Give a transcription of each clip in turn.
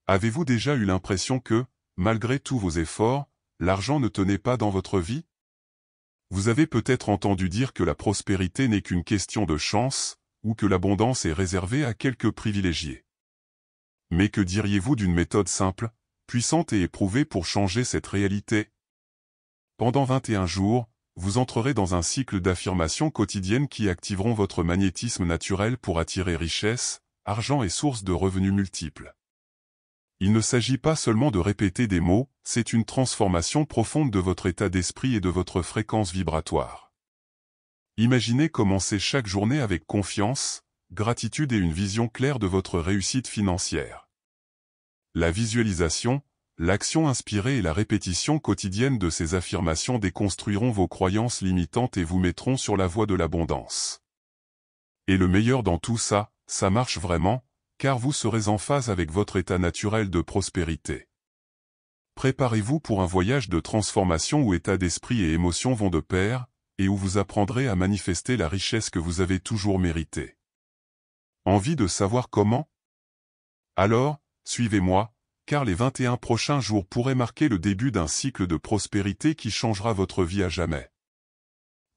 Avez-vous déjà eu l'impression que, malgré tous vos efforts, l'argent ne tenait pas dans votre vie? Vous avez peut-être entendu dire que la prospérité n'est qu'une question de chance, ou que l'abondance est réservée à quelques privilégiés. Mais que diriez-vous d'une méthode simple, puissante et éprouvée pour changer cette réalité? Pendant 21 jours, vous entrerez dans un cycle d'affirmations quotidiennes qui activeront votre magnétisme naturel pour attirer richesse, argent et sources de revenus multiples. Il ne s'agit pas seulement de répéter des mots, c'est une transformation profonde de votre état d'esprit et de votre fréquence vibratoire. Imaginez commencer chaque journée avec confiance, gratitude et une vision claire de votre réussite financière. La visualisation, l'action inspirée et la répétition quotidienne de ces affirmations déconstruiront vos croyances limitantes et vous mettront sur la voie de l'abondance. Et le meilleur dans tout ça, ça marche vraiment, car vous serez en phase avec votre état naturel de prospérité. Préparez-vous pour un voyage de transformation où état d'esprit et émotions vont de pair, et où vous apprendrez à manifester la richesse que vous avez toujours méritée. Envie de savoir comment? Alors, suivez-moi, car les 21 prochains jours pourraient marquer le début d'un cycle de prospérité qui changera votre vie à jamais.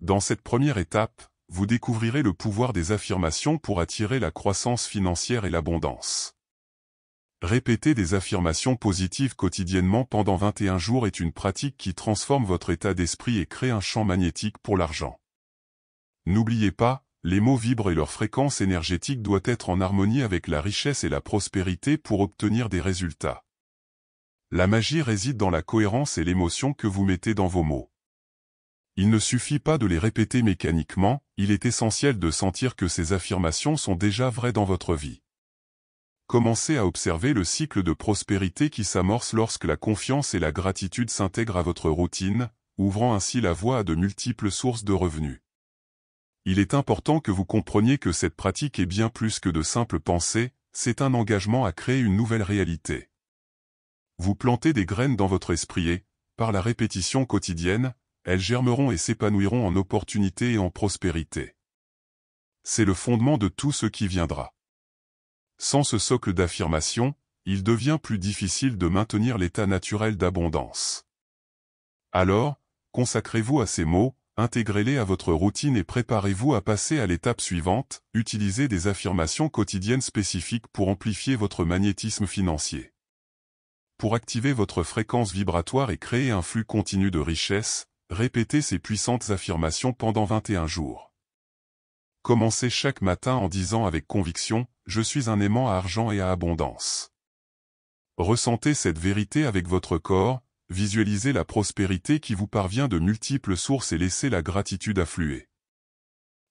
Dans cette première étape, vous découvrirez le pouvoir des affirmations pour attirer la croissance financière et l'abondance. Répéter des affirmations positives quotidiennement pendant 21 jours est une pratique qui transforme votre état d'esprit et crée un champ magnétique pour l'argent. N'oubliez pas, les mots vibrent et leur fréquence énergétique doit être en harmonie avec la richesse et la prospérité pour obtenir des résultats. La magie réside dans la cohérence et l'émotion que vous mettez dans vos mots. Il ne suffit pas de les répéter mécaniquement, il est essentiel de sentir que ces affirmations sont déjà vraies dans votre vie. Commencez à observer le cycle de prospérité qui s'amorce lorsque la confiance et la gratitude s'intègrent à votre routine, ouvrant ainsi la voie à de multiples sources de revenus. Il est important que vous compreniez que cette pratique est bien plus que de simples pensées, c'est un engagement à créer une nouvelle réalité. Vous plantez des graines dans votre esprit et, par la répétition quotidienne, elles germeront et s'épanouiront en opportunités et en prospérité. C'est le fondement de tout ce qui viendra. Sans ce socle d'affirmation, il devient plus difficile de maintenir l'état naturel d'abondance. Alors, consacrez-vous à ces mots, intégrez-les à votre routine et préparez-vous à passer à l'étape suivante, utilisez des affirmations quotidiennes spécifiques pour amplifier votre magnétisme financier. Pour activer votre fréquence vibratoire et créer un flux continu de richesse, répétez ces puissantes affirmations pendant 21 jours. Commencez chaque matin en disant avec conviction « Je suis un aimant à argent et à abondance ». Ressentez cette vérité avec votre corps, visualisez la prospérité qui vous parvient de multiples sources et laissez la gratitude affluer.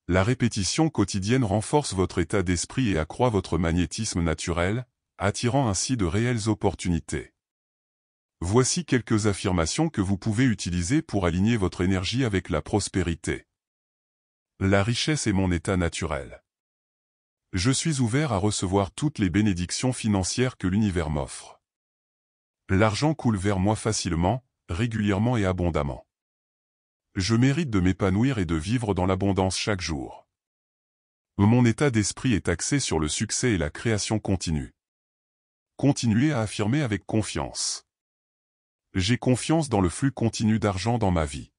La répétition quotidienne renforce votre état d'esprit et accroît votre magnétisme naturel, attirant ainsi de réelles opportunités. Voici quelques affirmations que vous pouvez utiliser pour aligner votre énergie avec la prospérité. La richesse est mon état naturel. Je suis ouvert à recevoir toutes les bénédictions financières que l'univers m'offre. L'argent coule vers moi facilement, régulièrement et abondamment. Je mérite de m'épanouir et de vivre dans l'abondance chaque jour. Mon état d'esprit est axé sur le succès et la création continue. Continuez à affirmer avec confiance. J'ai confiance dans le flux continu d'argent dans ma vie.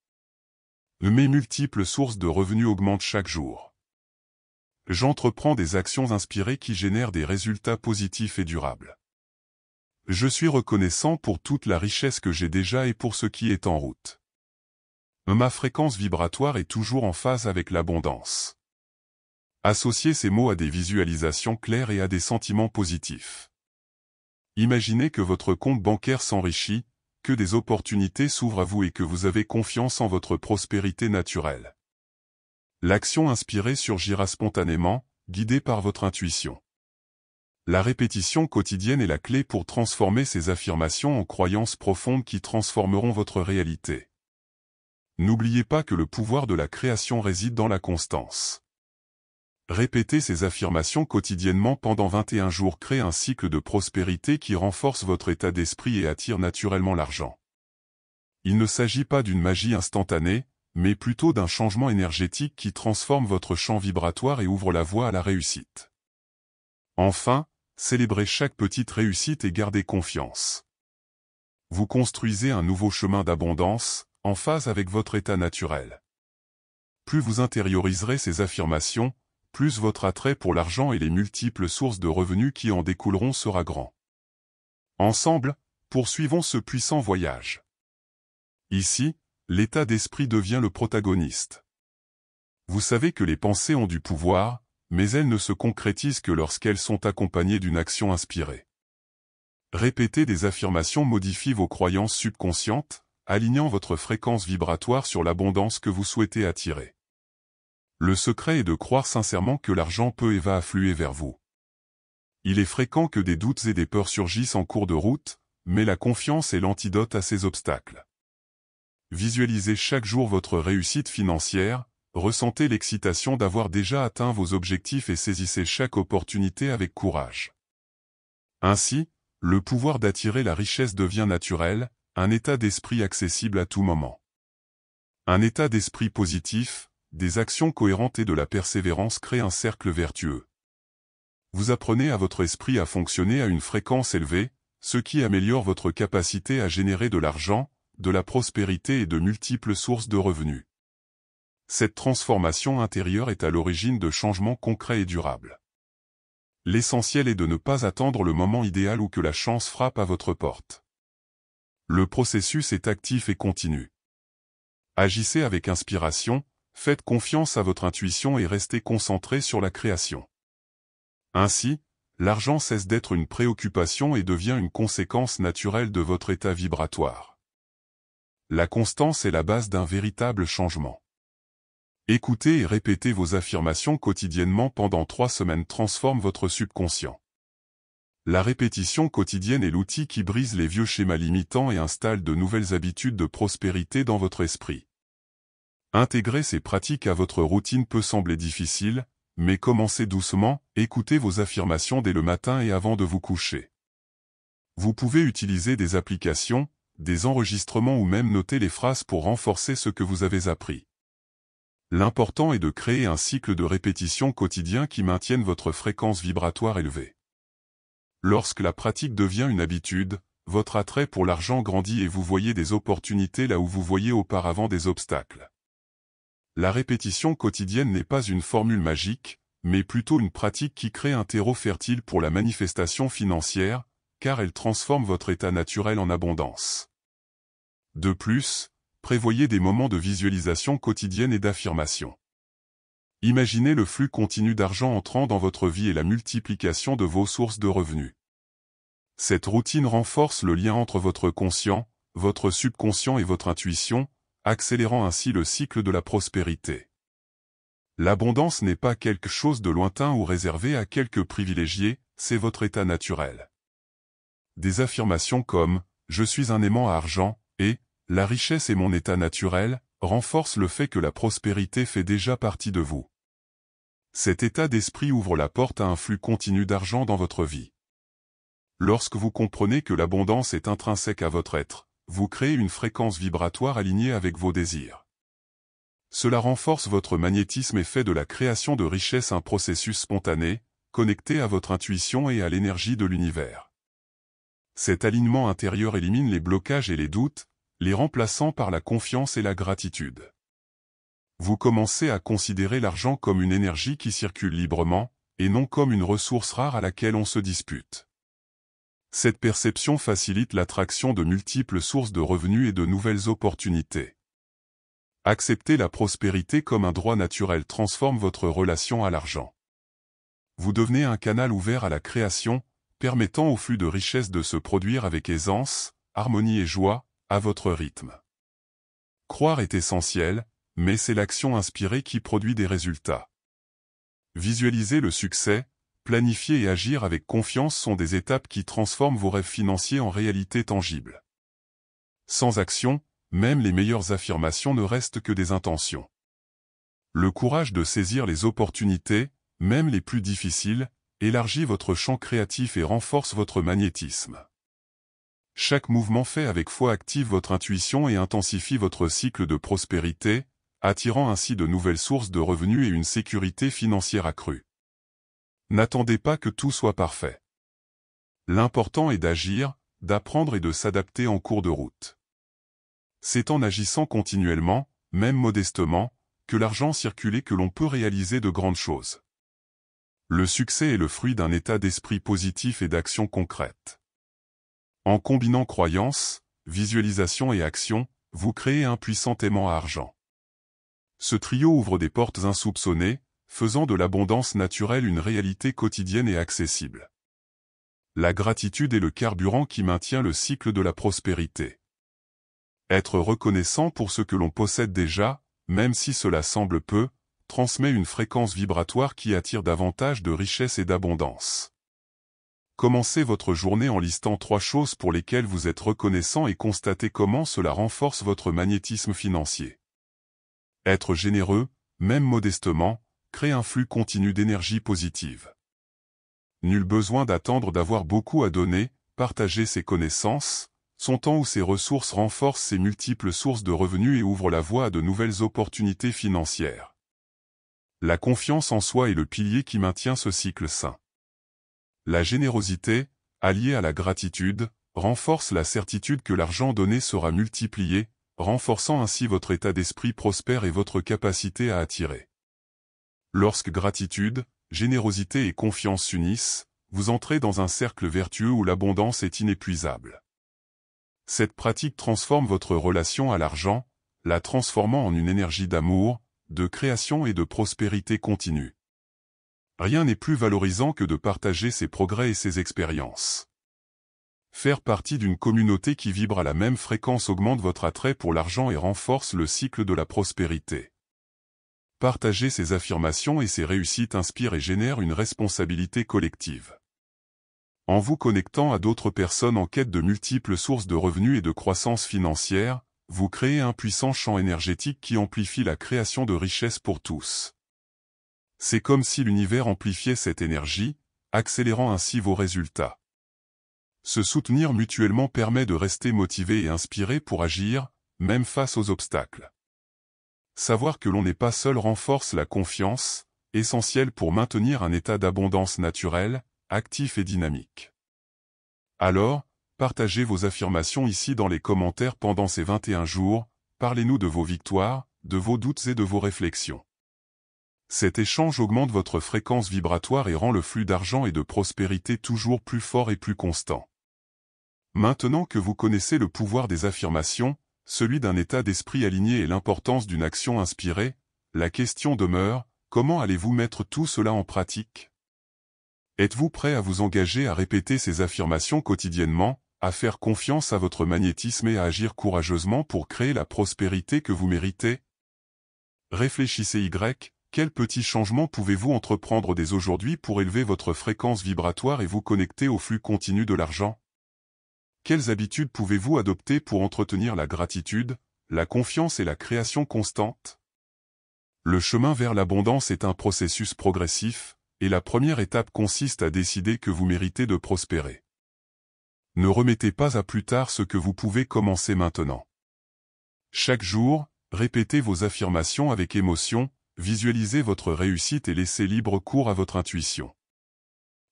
Mes multiples sources de revenus augmentent chaque jour. J'entreprends des actions inspirées qui génèrent des résultats positifs et durables. Je suis reconnaissant pour toute la richesse que j'ai déjà et pour ce qui est en route. Ma fréquence vibratoire est toujours en phase avec l'abondance. Associez ces mots à des visualisations claires et à des sentiments positifs. Imaginez que votre compte bancaire s'enrichit, que des opportunités s'ouvrent à vous et que vous avez confiance en votre prospérité naturelle. L'action inspirée surgira spontanément, guidée par votre intuition. La répétition quotidienne est la clé pour transformer ces affirmations en croyances profondes qui transformeront votre réalité. N'oubliez pas que le pouvoir de la création réside dans la constance. Répétez ces affirmations quotidiennement pendant 21 jours crée un cycle de prospérité qui renforce votre état d'esprit et attire naturellement l'argent. Il ne s'agit pas d'une magie instantanée, mais plutôt d'un changement énergétique qui transforme votre champ vibratoire et ouvre la voie à la réussite. Enfin, célébrez chaque petite réussite et gardez confiance. Vous construisez un nouveau chemin d'abondance, en phase avec votre état naturel. Plus vous intérioriserez ces affirmations, plus votre attrait pour l'argent et les multiples sources de revenus qui en découleront sera grand. Ensemble, poursuivons ce puissant voyage. Ici, l'état d'esprit devient le protagoniste. Vous savez que les pensées ont du pouvoir, mais elles ne se concrétisent que lorsqu'elles sont accompagnées d'une action inspirée. Répéter des affirmations modifie vos croyances subconscientes, alignant votre fréquence vibratoire sur l'abondance que vous souhaitez attirer. Le secret est de croire sincèrement que l'argent peut et va affluer vers vous. Il est fréquent que des doutes et des peurs surgissent en cours de route, mais la confiance est l'antidote à ces obstacles. Visualisez chaque jour votre réussite financière, ressentez l'excitation d'avoir déjà atteint vos objectifs et saisissez chaque opportunité avec courage. Ainsi, le pouvoir d'attirer la richesse devient naturel, un état d'esprit accessible à tout moment. Un état d'esprit positif, des actions cohérentes et de la persévérance créent un cercle vertueux. Vous apprenez à votre esprit à fonctionner à une fréquence élevée, ce qui améliore votre capacité à générer de l'argent, de la prospérité et de multiples sources de revenus. Cette transformation intérieure est à l'origine de changements concrets et durables. L'essentiel est de ne pas attendre le moment idéal ou que la chance frappe à votre porte. Le processus est actif et continu. Agissez avec inspiration, faites confiance à votre intuition et restez concentré sur la création. Ainsi, l'argent cesse d'être une préoccupation et devient une conséquence naturelle de votre état vibratoire. La constance est la base d'un véritable changement. Écoutez et répétez vos affirmations quotidiennement pendant 3 semaines transforme votre subconscient. La répétition quotidienne est l'outil qui brise les vieux schémas limitants et installe de nouvelles habitudes de prospérité dans votre esprit. Intégrer ces pratiques à votre routine peut sembler difficile, mais commencez doucement, écoutez vos affirmations dès le matin et avant de vous coucher. Vous pouvez utiliser des applications, des enregistrements ou même noter les phrases pour renforcer ce que vous avez appris. L'important est de créer un cycle de répétition quotidien qui maintienne votre fréquence vibratoire élevée. Lorsque la pratique devient une habitude, votre attrait pour l'argent grandit et vous voyez des opportunités là où vous voyiez auparavant des obstacles. La répétition quotidienne n'est pas une formule magique, mais plutôt une pratique qui crée un terreau fertile pour la manifestation financière, car elle transforme votre état naturel en abondance. De plus, prévoyez des moments de visualisation quotidienne et d'affirmation. Imaginez le flux continu d'argent entrant dans votre vie et la multiplication de vos sources de revenus. Cette routine renforce le lien entre votre conscient, votre subconscient et votre intuition, accélérant ainsi le cycle de la prospérité. L'abondance n'est pas quelque chose de lointain ou réservé à quelques privilégiés, c'est votre état naturel. Des affirmations comme « Je suis un aimant à argent » et « La richesse est mon état naturel » renforcent le fait que la prospérité fait déjà partie de vous. Cet état d'esprit ouvre la porte à un flux continu d'argent dans votre vie. Lorsque vous comprenez que l'abondance est intrinsèque à votre être, vous créez une fréquence vibratoire alignée avec vos désirs. Cela renforce votre magnétisme et fait de la création de richesse un processus spontané, connecté à votre intuition et à l'énergie de l'univers. Cet alignement intérieur élimine les blocages et les doutes, les remplaçant par la confiance et la gratitude. Vous commencez à considérer l'argent comme une énergie qui circule librement, et non comme une ressource rare à laquelle on se dispute. Cette perception facilite l'attraction de multiples sources de revenus et de nouvelles opportunités. Accepter la prospérité comme un droit naturel transforme votre relation à l'argent. Vous devenez un canal ouvert à la création, permettant au flux de richesse de se produire avec aisance, harmonie et joie, à votre rythme. Croire est essentiel, mais c'est l'action inspirée qui produit des résultats. Visualiser le succès, planifier et agir avec confiance sont des étapes qui transforment vos rêves financiers en réalité tangible. Sans action, même les meilleures affirmations ne restent que des intentions. Le courage de saisir les opportunités, même les plus difficiles, élargit votre champ créatif et renforce votre magnétisme. Chaque mouvement fait avec foi active votre intuition et intensifie votre cycle de prospérité, attirant ainsi de nouvelles sources de revenus et une sécurité financière accrue. N'attendez pas que tout soit parfait. L'important est d'agir, d'apprendre et de s'adapter en cours de route. C'est en agissant continuellement, même modestement, que l'argent circule et que l'on peut réaliser de grandes choses. Le succès est le fruit d'un état d'esprit positif et d'action concrète. En combinant croyance, visualisation et action, vous créez un puissant aimant à argent. Ce trio ouvre des portes insoupçonnées, faisant de l'abondance naturelle une réalité quotidienne et accessible. La gratitude est le carburant qui maintient le cycle de la prospérité. Être reconnaissant pour ce que l'on possède déjà, même si cela semble peu, transmet une fréquence vibratoire qui attire davantage de richesse et d'abondance. Commencez votre journée en listant 3 choses pour lesquelles vous êtes reconnaissant et constatez comment cela renforce votre magnétisme financier. Être généreux, même modestement, crée un flux continu d'énergie positive. Nul besoin d'attendre d'avoir beaucoup à donner, partager ses connaissances, son temps ou ses ressources renforce ses multiples sources de revenus et ouvre la voie à de nouvelles opportunités financières. La confiance en soi est le pilier qui maintient ce cycle sain. La générosité, alliée à la gratitude, renforce la certitude que l'argent donné sera multiplié, renforçant ainsi votre état d'esprit prospère et votre capacité à attirer. Lorsque gratitude, générosité et confiance s'unissent, vous entrez dans un cercle vertueux où l'abondance est inépuisable. Cette pratique transforme votre relation à l'argent, la transformant en une énergie d'amour, de création et de prospérité continue. Rien n'est plus valorisant que de partager ses progrès et ses expériences. Faire partie d'une communauté qui vibre à la même fréquence augmente votre attrait pour l'argent et renforce le cycle de la prospérité. Partager ses affirmations et ses réussites inspire et génère une responsabilité collective. En vous connectant à d'autres personnes en quête de multiples sources de revenus et de croissance financière, vous créez un puissant champ énergétique qui amplifie la création de richesses pour tous. C'est comme si l'univers amplifiait cette énergie, accélérant ainsi vos résultats. Se soutenir mutuellement permet de rester motivé et inspiré pour agir, même face aux obstacles. Savoir que l'on n'est pas seul renforce la confiance, essentielle pour maintenir un état d'abondance naturelle, actif et dynamique. Alors, partagez vos affirmations ici dans les commentaires pendant ces 21 jours, parlez-nous de vos victoires, de vos doutes et de vos réflexions. Cet échange augmente votre fréquence vibratoire et rend le flux d'argent et de prospérité toujours plus fort et plus constant. Maintenant que vous connaissez le pouvoir des affirmations, celui d'un état d'esprit aligné et l'importance d'une action inspirée, la question demeure, comment allez-vous mettre tout cela en pratique? Êtes-vous prêt à vous engager à répéter ces affirmations quotidiennement, à faire confiance à votre magnétisme et à agir courageusement pour créer la prospérité que vous méritez? Réfléchissez quels petits changements pouvez-vous entreprendre dès aujourd'hui pour élever votre fréquence vibratoire et vous connecter au flux continu de l'argent? Quelles habitudes pouvez-vous adopter pour entretenir la gratitude, la confiance et la création constante? Le chemin vers l'abondance est un processus progressif, et la première étape consiste à décider que vous méritez de prospérer. Ne remettez pas à plus tard ce que vous pouvez commencer maintenant. Chaque jour, répétez vos affirmations avec émotion, visualisez votre réussite et laissez libre cours à votre intuition.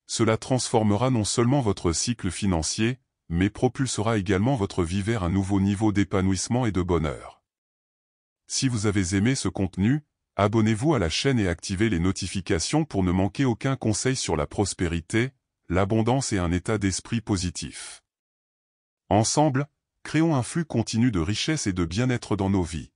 Cela transformera non seulement votre cycle financier, mais propulsera également votre vie vers un nouveau niveau d'épanouissement et de bonheur. Si vous avez aimé ce contenu, abonnez-vous à la chaîne et activez les notifications pour ne manquer aucun conseil sur la prospérité, l'abondance et un état d'esprit positif. Ensemble, créons un flux continu de richesse et de bien-être dans nos vies.